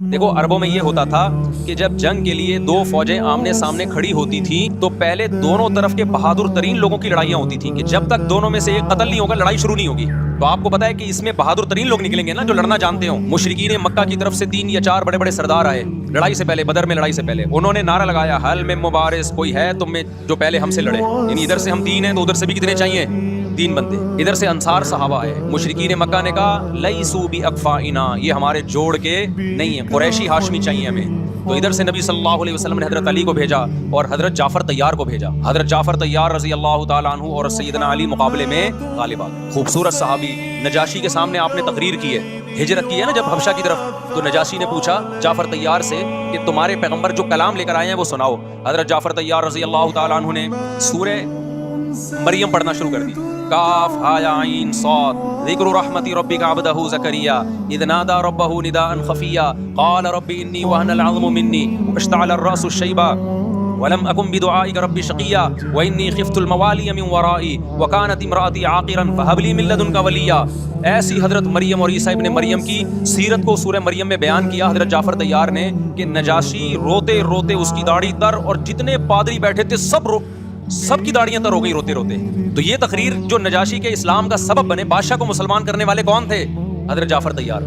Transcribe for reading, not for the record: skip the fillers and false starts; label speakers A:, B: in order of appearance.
A: دیکھو عربوں میں یہ ہوتا تھا کہ جب جنگ کے لیے دو فوجیں آمنے سامنے کھڑی ہوتی تھی تو پہلے دونوں طرف کے بہادر ترین لوگوں کی لڑائیاں ہوتی تھیں کہ جب تک دونوں میں سے ایک قتل نہیں ہوگا لڑائی شروع نہیں ہوگی۔ تو آپ کو پتا ہے کہ اس میں بہادر ترین لوگ نکلیں گے نا، جو لڑنا جانتے ہوں۔ مشرکین مکہ کی طرف سے 3 یا 4 بڑے بڑے سردار آئے لڑائی سے پہلے، بدر میں لڑائی سے پہلے، انہوں نے نعرہ لگایا حل میں مبارز، کوئی ہے تم میں جو پہلے ہم سے لڑے؟ یعنی ادھر سے ہم 3 ہیں تو ادھر سے بھی کتنے چاہیے؟ 3 بندے۔ ادھر سے انصار صحابہ آئے، مشرکین مکہ نے کہا لیسو باکفائنا، یہ ہمارے جوڑ کے نہیں ہیں، قریشی ہاشمی چاہیے ہمیں۔ تو ادھر سے نبی صلی اللہ علیہ وسلم نے حضرت علی کو بھیجا اور حضرت جعفر طیار کو بھیجا۔ حضرت جعفر طیار رضی اللہ تعالیٰ عنہ اور سیدنا علی مقابلے میں غالب آ گئے۔ خوبصورت صحابی، نجاشی کے سامنے آپ نے تقریر کی ہے، ہجرت کی ہے نا جب حبشہ کی طرف، تو نجاشی نے پوچھا جعفر طیار سے کہ تمہارے پیغمبر جو کلام لے کر آئے ہیں وہ سناؤ۔ حضرت جعفر طیار رضی اللہ تعالیٰ عنہ نے سورہ مریم پڑھنا شروع کر دی۔ کاف ہا یا عین صاد، ذکر رحمت ربک عبدہ زکریا اذ نادى ربہ نداء خفیا قال رب انی وہن العظم منی واشتعل الرأس شیبا ولم اکن بدعائک رب شقیا وانی خفت الموالی من ورائی وکانت امرأتی عاقرا فہب لی من لدنک ولیا۔ ایسی حضرت مریم اور عیسیٰ ابن مریم کی سیرت کو سورہ مریم میں بیان کیا حضرت جعفر طیار نے کہ نجاشی روتے روتے، اس کی داڑھی تر، اور جتنے پادری بیٹھے تھے سب کی داڑیاں تر ہو گئی روتے روتے۔ تو یہ تقریر جو نجاشی کے اسلام کا سبب بنے، بادشاہ کو مسلمان کرنے والے کون تھے؟ حضرت جعفر طیار۔